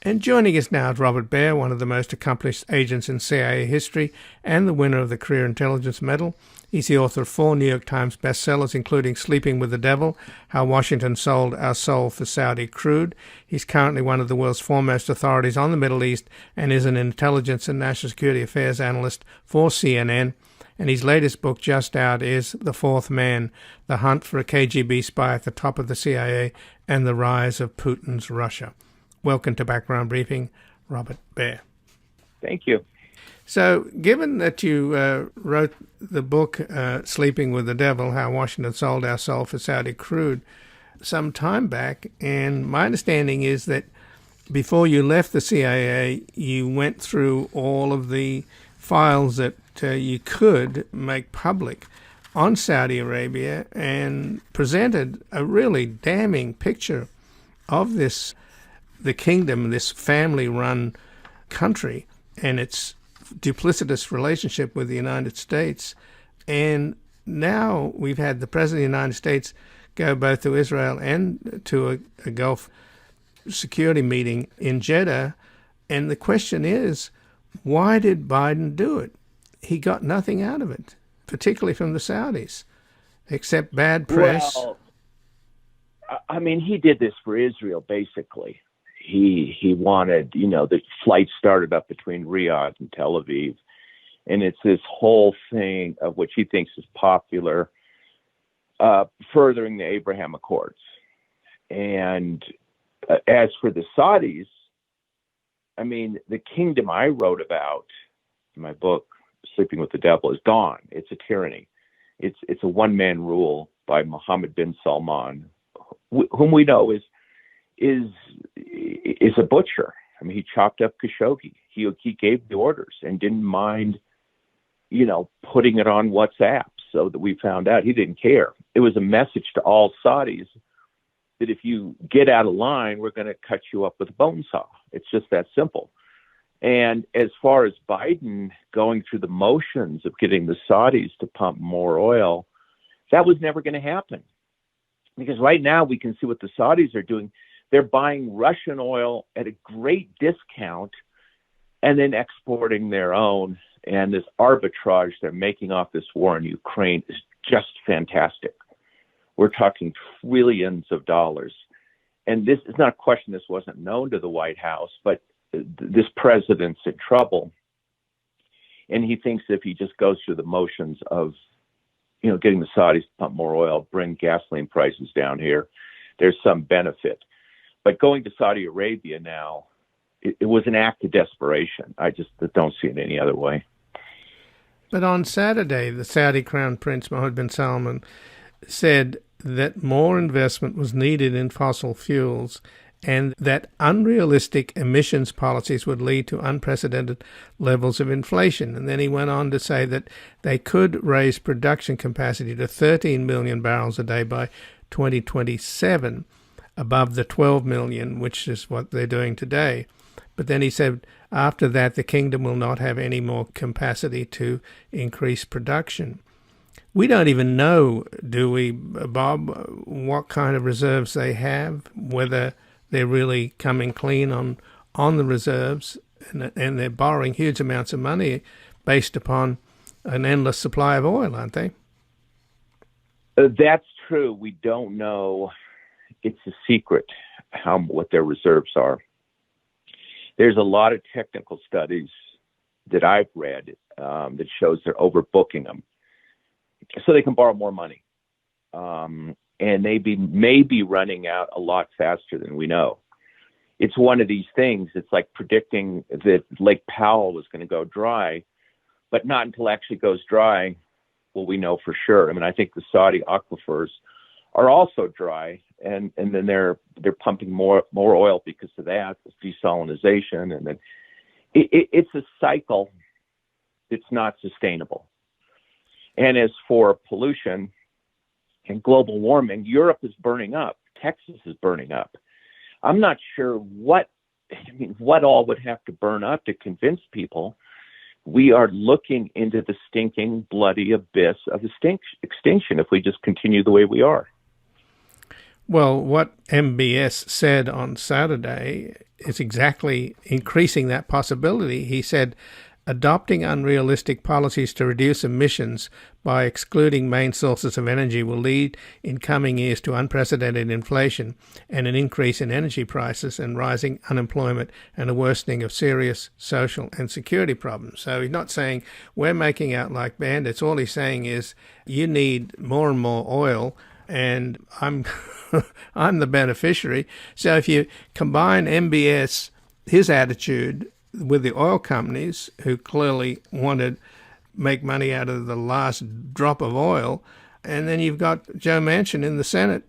And joining us now is Robert Baer, one of the most accomplished agents in CIA history and the winner of the Career Intelligence Medal. He's the author of 4 New York Times bestsellers, including Sleeping with the Devil, How Washington Sold Our Soul for Saudi Crude. He's currently one of the world's foremost authorities on the Middle East and is an intelligence and national security affairs analyst for CNN. And his latest book, just out, is The Fourth Man, The Hunt for a KGB Spy at the Top of the CIA and the Rise of Putin's Russia. Welcome to Background Briefing, Robert Baer. Thank you. So, given that you wrote the book, Sleeping with the Devil, How Washington Sold Our Soul for Saudi Crude, some time back, and my understanding is that before you left the CIA, you went through all of the files that you could make public on Saudi Arabia and presented a really damning picture of the kingdom, this family-run country, and its duplicitous relationship with the United States. And now we've had the President of the United States go both to Israel and to a Gulf security meeting in Jeddah. And the question is, why did Biden do it? He got nothing out of it, particularly from the Saudis, except bad press. Well, I mean, he did this for Israel, basically. He wanted, the flight started up between Riyadh and Tel Aviv. And it's this whole thing of which he thinks is popular, furthering the Abraham Accords. And as for the Saudis, I mean, the kingdom I wrote about in my book, Sleeping with the Devil, is gone. It's a tyranny. It's a one-man rule by Mohammed bin Salman, whom we know is a butcher. I mean, he chopped up Khashoggi. He gave the orders and didn't mind, putting it on WhatsApp so that we found out. He didn't care. It was a message to all Saudis that if you get out of line, we're going to cut you up with a bone saw. It's just that simple. And as far as Biden going through the motions of getting the Saudis to pump more oil, that was never going to happen. Because right now we can see what the Saudis are doing. They're buying Russian oil at a great discount and then exporting their own. And this arbitrage they're making off this war in Ukraine is just fantastic. We're talking trillions of dollars. And this is not a question, this wasn't known to the White House, but this president's in trouble. And he thinks if he just goes through the motions of, getting the Saudis to pump more oil, bring gasoline prices down here, there's some benefit. But going to Saudi Arabia now, it was an act of desperation. I just don't see it any other way. But on Saturday, the Saudi Crown Prince Mohammed bin Salman said that more investment was needed in fossil fuels and that unrealistic emissions policies would lead to unprecedented levels of inflation. And then he went on to say that they could raise production capacity to 13 million barrels a day by 2027, above the 12 million, which is what they're doing today. But then he said after that, the kingdom will not have any more capacity to increase production. We don't even know, do we, Bob, what kind of reserves they have, whether they're really coming clean on the reserves, and they're borrowing huge amounts of money based upon an endless supply of oil, aren't they? That's true. We don't know. It's a secret what their reserves are. There's a lot of technical studies that I've read that shows they're overbooking them, so they can borrow more money, and they may be running out a lot faster than we know. It's one of these things. It's like predicting that Lake Powell was going to go dry, but not until it actually goes dry will we know for sure. I mean, I think the Saudi aquifers are also dry, and then they're pumping more oil because of that, desalinization, and then it's a cycle. It's not sustainable. And as for pollution and global warming, Europe is burning up. Texas is burning up. I'm not sure what all would have to burn up to convince people we are looking into the stinking, bloody abyss of extinction if we just continue the way we are. Well, what MBS said on Saturday is exactly increasing that possibility. He said, adopting unrealistic policies to reduce emissions by excluding main sources of energy will lead in coming years to unprecedented inflation and an increase in energy prices and rising unemployment and a worsening of serious social and security problems. So he's not saying we're making out like bandits. All he's saying is you need more and more oil, and I'm I'm the beneficiary. So if you combine MBS, his attitude, with the oil companies, who clearly wanted to make money out of the last drop of oil, and then you've got Joe Manchin in the Senate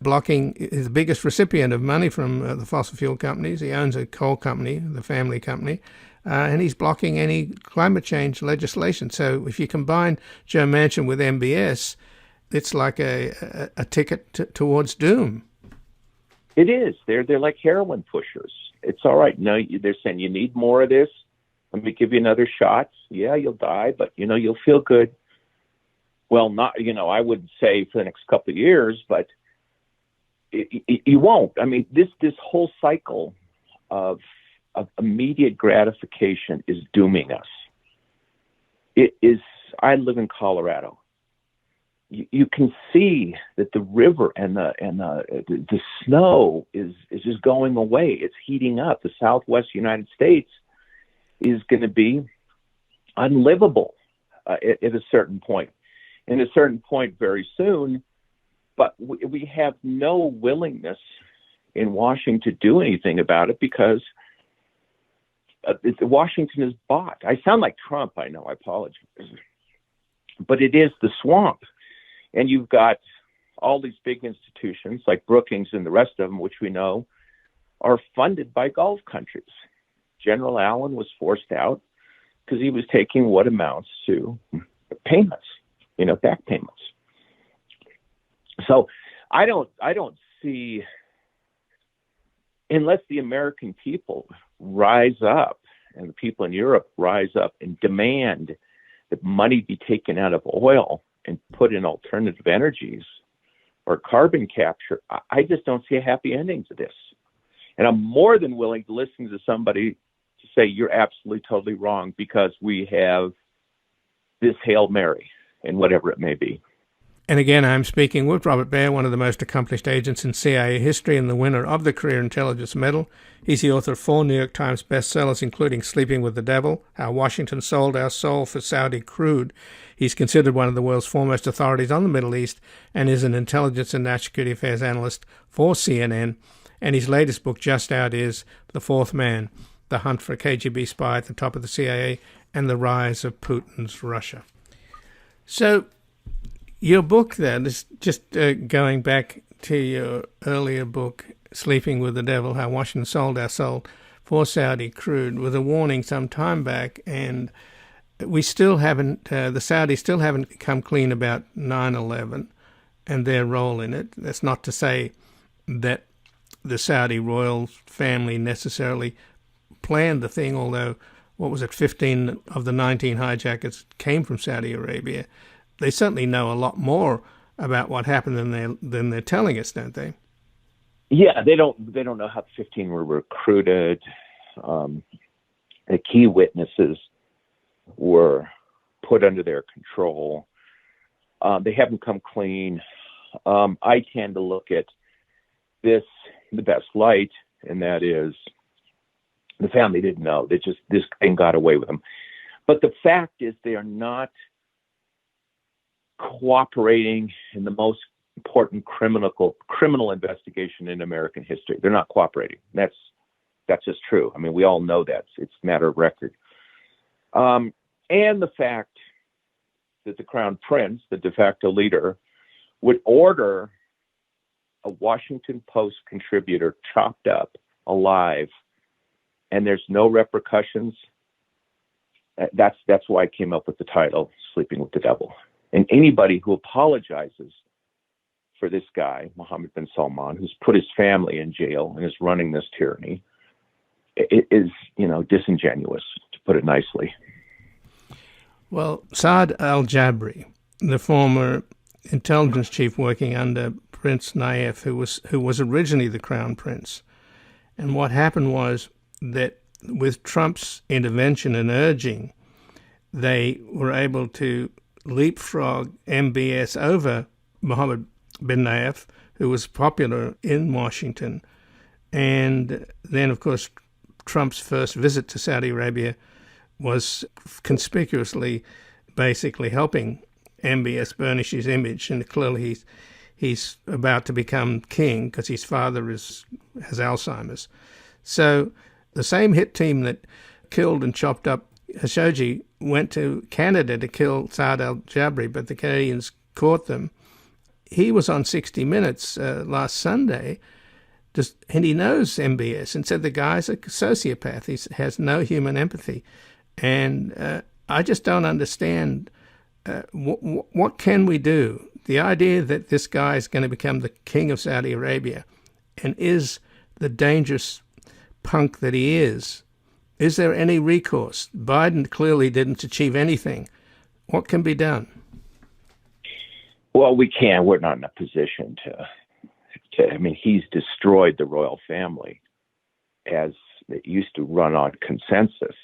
blocking, is the biggest recipient of money from the fossil fuel companies. He owns a coal company, the family company, and he's blocking any climate change legislation. So if you combine Joe Manchin with MBS, it's like a ticket towards doom. It is. They're like heroin pushers. It's all right. No, they're saying you need more of this. Let me give you another shot. Yeah, you'll die, but you'll feel good. Well, not I wouldn't say for the next couple of years, but you won't. I mean, this whole cycle of immediate gratification is dooming us. It is. I live in Colorado. You can see that the river and the snow is just going away. It's heating up. The Southwest United States is going to be unlivable at a certain point. And at a certain point very soon, but we have no willingness in Washington to do anything about it because Washington is bought. I sound like Trump, I know, I apologize. But it is the swamp. And you've got all these big institutions like Brookings and the rest of them, which we know are funded by Gulf countries. General Allen was forced out because he was taking what amounts to payments, back payments. So I don't see, unless the American people rise up and the people in Europe rise up and demand that money be taken out of oil and put in alternative energies or carbon capture, I just don't see a happy ending to this. And I'm more than willing to listen to somebody to say you're absolutely totally wrong because we have this Hail Mary and whatever it may be. And again, I'm speaking with Robert Baer, one of the most accomplished agents in CIA history and the winner of the Career Intelligence Medal. He's the author of 4 New York Times bestsellers, including Sleeping with the Devil, How Washington Sold Our Soul for Saudi Crude. He's considered one of the world's foremost authorities on the Middle East and is an intelligence and national security affairs analyst for CNN. And his latest book just out is The Fourth Man, The Hunt for a KGB Spy at the Top of the CIA and the Rise of Putin's Russia. So your book then is just going back to your earlier book, Sleeping with the Devil, How Washington Sold Our Soul for Saudi Crude, with a warning some time back, and we still haven't, the Saudis still haven't come clean about 9/11 and their role in it. That's not to say that the Saudi royal family necessarily planned the thing, although, 15 of the 19 hijackers came from Saudi Arabia. They certainly know a lot more about what happened than they're telling us, don't they? Yeah, they don't know how the 15 were recruited. The key witnesses were put under their control. They haven't come clean. I tend to look at this in the best light, and that is the family didn't know. This thing got away with them. But the fact is they are not cooperating in the most important criminal investigation in American history. They're not cooperating. That's just true. I mean, we all know that. It's a matter of record. And the fact that the Crown Prince, the de facto leader, would order a Washington Post contributor chopped up alive, and there's no repercussions. That's why I came up with the title, Sleeping with the Devil. And anybody who apologizes for this guy, Mohammed bin Salman, who's put his family in jail and is running this tyranny, it is, disingenuous, to put it nicely. Well, Saad al-Jabri, the former intelligence chief working under Prince Naif, who was originally the crown prince. And what happened was that with Trump's intervention and urging, they were able to leapfrog MBS over Mohammed bin Naif, who was popular in Washington. And then, of course, Trump's first visit to Saudi Arabia was conspicuously basically helping MBS burnish his image, and clearly he's about to become king because his father has Alzheimer's. So the same hit team that killed and chopped up Khashoggi went to Canada to kill Saad al-Jabri, but the Canadians caught them. He was on 60 Minutes last Sunday, and he knows MBS, and said the guy's a sociopath. He has no human empathy. And I just don't understand what can we do? The idea that this guy is going to become the king of Saudi Arabia and is the dangerous punk that he is there any recourse? Biden clearly didn't achieve anything. What can be done? Well, we can. We're not in a position to I mean, he's destroyed the royal family as it used to run on consensus.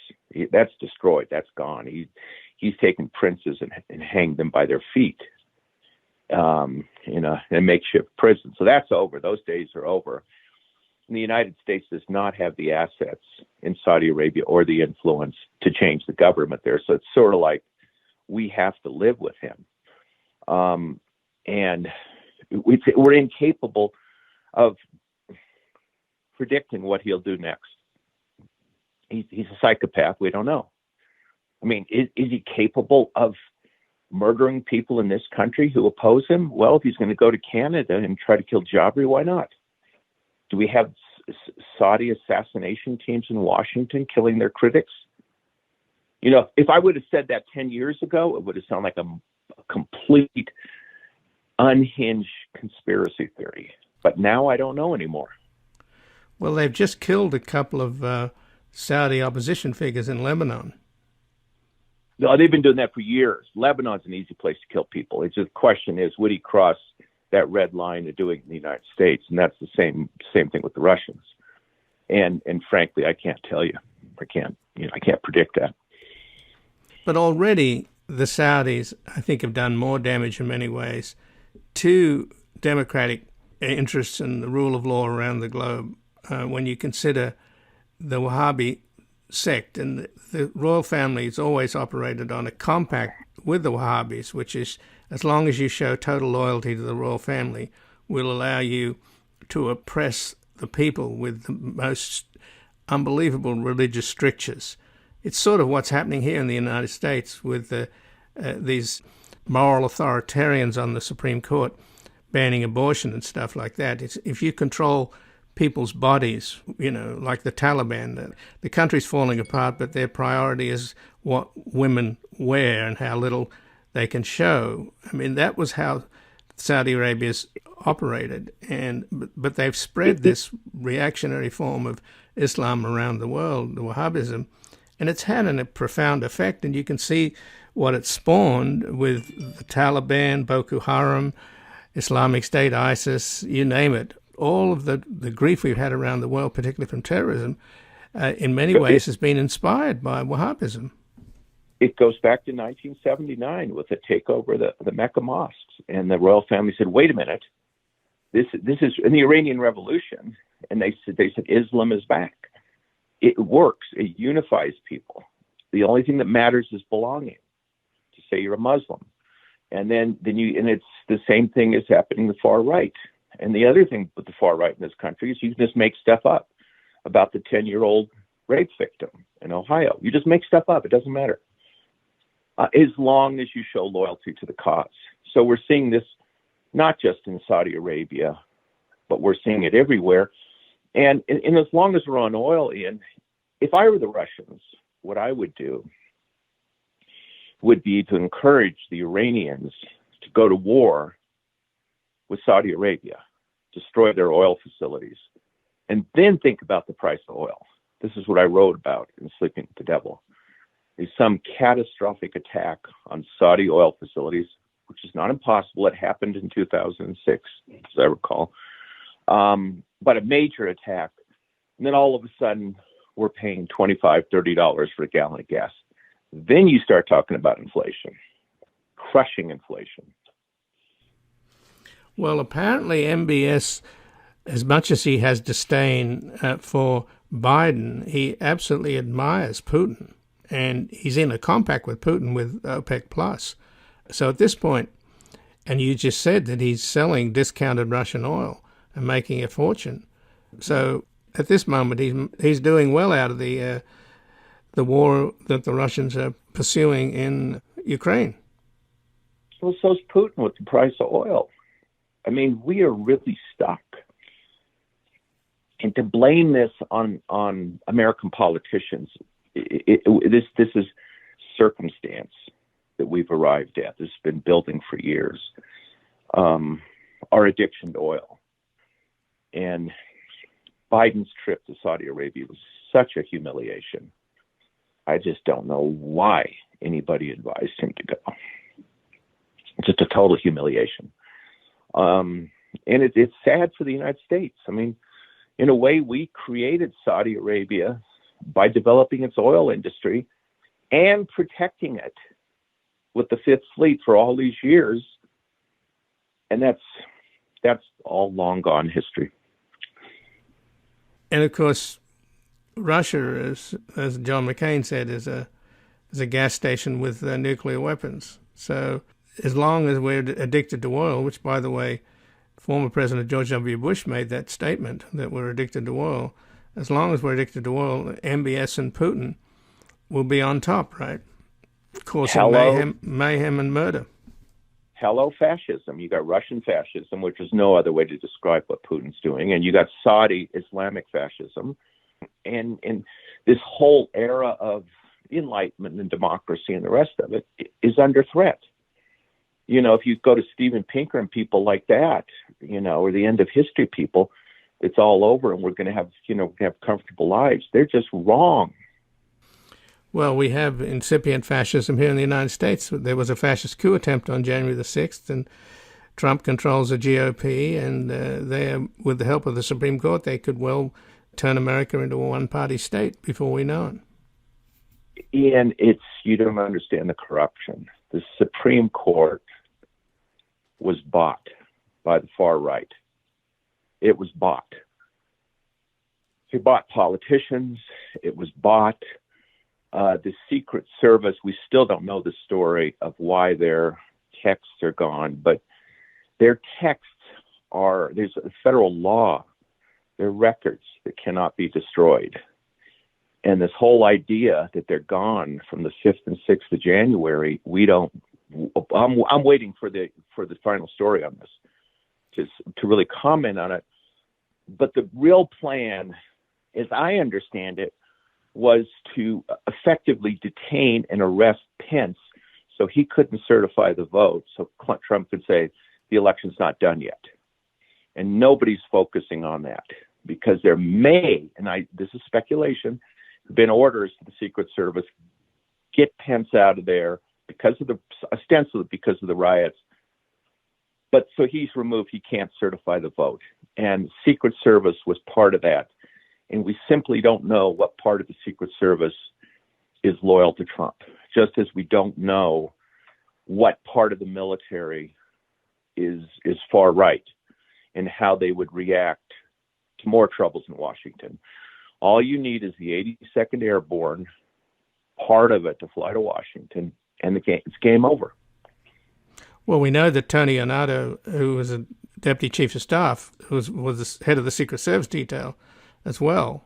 That's destroyed. That's gone. He's taken princes and hanged them by their feet in a makeshift prison. So that's over. Those days are over. And the United States does not have the assets in Saudi Arabia or the influence to change the government there. So it's sort of like we have to live with him. And we're incapable of predicting what he'll do next. He's a psychopath. We don't know. I mean, is he capable of murdering people in this country who oppose him? Well, if he's going to go to Canada and try to kill Jabri, why not? Do we have Saudi assassination teams in Washington killing their critics? You know, if I would have said that 10 years ago, it would have sounded like a complete unhinged conspiracy theory. But now I don't know anymore. Well, they've just killed a couple of Saudi opposition figures in Lebanon. No, they've been doing that for years. Lebanon's an easy place to kill people. It's just the question is, would he cross that red line to do it in the United States? And that's the same thing with the Russians. And frankly, I can't tell you. I can't predict that. But already the Saudis, I think, have done more damage in many ways to democratic interests and the rule of law around the globe when you consider the Wahhabi sect. And the royal family has always operated on a compact with the Wahhabis, which is, as long as you show total loyalty to the royal family, will allow you to oppress the people with the most unbelievable religious strictures. It's sort of what's happening here in the United States with these moral authoritarians on the Supreme Court banning abortion and stuff like that. If you control people's bodies, like the Taliban, the country's falling apart, but their priority is what women wear and how little they can show. I mean, that was how Saudi Arabia's operated, but they've spread this reactionary form of Islam around the world, the Wahhabism, and it's had a profound effect. And you can see what it spawned with the Taliban, Boko Haram, Islamic State, ISIS, you name it. All of the grief we've had around the world, particularly from terrorism, in many ways has been inspired by Wahhabism. It goes back to 1979 with the takeover of the Mecca mosques, and the royal family said, "Wait a minute, this is in the Iranian Revolution," and they said Islam is back. It works. It unifies people. The only thing that matters is belonging. To say you're a Muslim, and it's the same thing is happening in the far right. And the other thing with the far right in this country is you can just make stuff up about the 10-year-old rape victim in Ohio. You just make stuff up. It doesn't matter. As long as you show loyalty to the cause. So we're seeing this not just in Saudi Arabia, but we're seeing it everywhere. And as long as we're on oil, Ian, if I were the Russians, what I would do would be to encourage the Iranians to go to war with Saudi Arabia, destroy their oil facilities, and then think about the price of oil. This is what I wrote about in Sleeping with the Devil. Is some catastrophic attack on Saudi oil facilities, which which is not impossible. It happened in 2006, as I recall. But a major attack. And then all of a sudden, we're paying $25, $30 for a gallon of gas. Then you start talking about inflation, crushing inflation. Well, apparently MBS, as much as he has disdain for Biden, he absolutely admires Putin. And he's in a compact with Putin with OPEC Plus. So at this point, and you just said that he's selling discounted Russian oil and making a fortune. So at this moment, he's doing well out of the war that the Russians are pursuing in Ukraine. Well, so's Putin with the price of oil. I mean, we are really stuck. And to blame this on American politicians, this is circumstance that we've arrived at. This has been building for years. Our addiction to oil. And Biden's trip to Saudi Arabia was such a humiliation. I just don't know why anybody advised him to go. Just a total humiliation. And it's sad for the United States. I mean, in a way, we created Saudi Arabia by developing its oil industry and protecting it with the Fifth Fleet for all these years. And that's all long gone history. And of course, Russia, as John McCain said, is a gas station with nuclear weapons. So as long as we're addicted to oil, which, by the way, former President George W. Bush made that statement that we're addicted to oil, as long as we're addicted to oil, MBS and Putin will be on top, right? Causing mayhem and murder. Hello, fascism. You got Russian fascism, which is no other way to describe what Putin's doing, and you got Saudi Islamic fascism, and this whole era of enlightenment and democracy and the rest of it is under threat. You know, if you go to Steven Pinker and people like that, you know, or the end of history people, it's all over and we're going to have, have comfortable lives. They're just wrong. Well, we have incipient fascism here in the United States. There was a fascist coup attempt on January the 6th, and Trump controls the GOP, and with the help of the Supreme Court, they could well turn America into a one-party state before we know it. And you don't understand the corruption. The Supreme Court was bought by the far right. It was bought. They bought politicians. It was bought. The Secret Service, we still don't know the story of why their texts are gone, but their texts there's a federal law, they're records that cannot be destroyed. And this whole idea that they're gone from the 5th and 6th of January, I'm waiting for the final story on this to really comment on it. But the real plan, as I understand it, was to effectively detain and arrest Pence so he couldn't certify the vote. So Trump could say the election's not done yet. And nobody's focusing on that because there may, this is speculation, been orders to the Secret Service, get Pence out of there ostensibly because of the riots. But so he's removed, he can't certify the vote. And Secret Service was part of that. And we simply don't know what part of the Secret Service is loyal to Trump, just as we don't know what part of the military is far right and how they would react to more troubles in Washington. All you need is the 82nd Airborne, part of it, to fly to Washington, and it's game over. Well, we know that Tony Arnado, who was a deputy chief of staff, was the head of the Secret Service detail as well,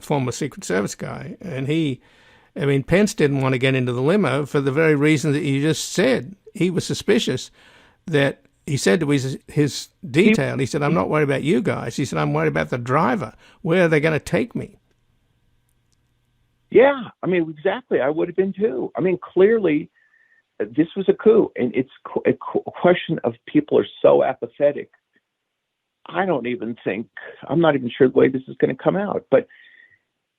former Secret Service guy. And Pence didn't want to get into the limo for the very reason that you just said. He was suspicious that he said to his detail, he said, I'm not worried about you guys. He said, I'm worried about the driver. Where are they going to take me? Yeah, exactly. I would have been too. Clearly, this was a coup, and it's a question of people are so apathetic. I'm not even sure the way this is going to come out. But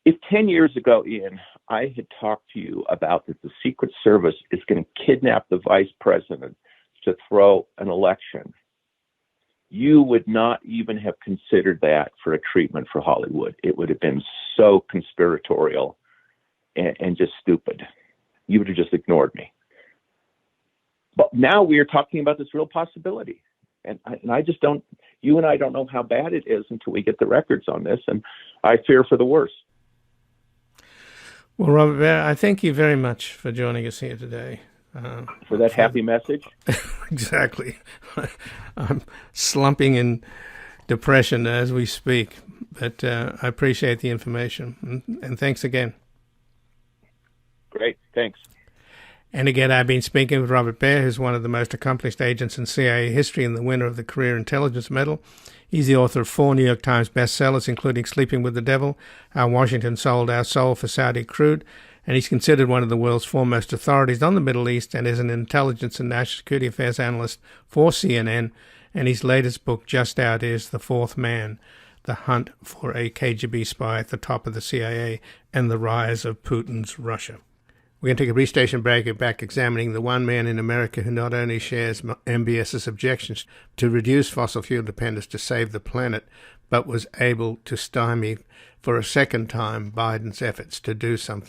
if 10 years ago, Ian, I had talked to you about that the Secret Service is going to kidnap the vice president, to throw an election, you would not even have considered that for a treatment for Hollywood. It would have been so conspiratorial and just stupid. You would have just ignored me. But now we are talking about this real possibility. And I just don't, you and I don't know how bad it is until we get the records on this. And I fear for the worst. Well, Robert Baer, I thank you very much for joining us here today. For that happy message? Exactly. I'm slumping in depression as we speak, but I appreciate the information. And thanks again. Great. Thanks. And again, I've been speaking with Robert Baer, who's one of the most accomplished agents in CIA history and the winner of the Career Intelligence Medal. He's the author of 4 New York Times bestsellers, including Sleeping with the Devil, How Washington Sold Our Soul for Saudi Crude, and he's considered one of the world's foremost authorities on the Middle East and is an intelligence and national security affairs analyst for CNN. And his latest book, just out, is The Fourth Man, The Hunt for a KGB Spy at the Top of the CIA and the Rise of Putin's Russia. We're going to take a brief station break and back examining the one man in America who not only shares MBS's objections to reduce fossil fuel dependence to save the planet, but was able to stymie for a second time Biden's efforts to do something.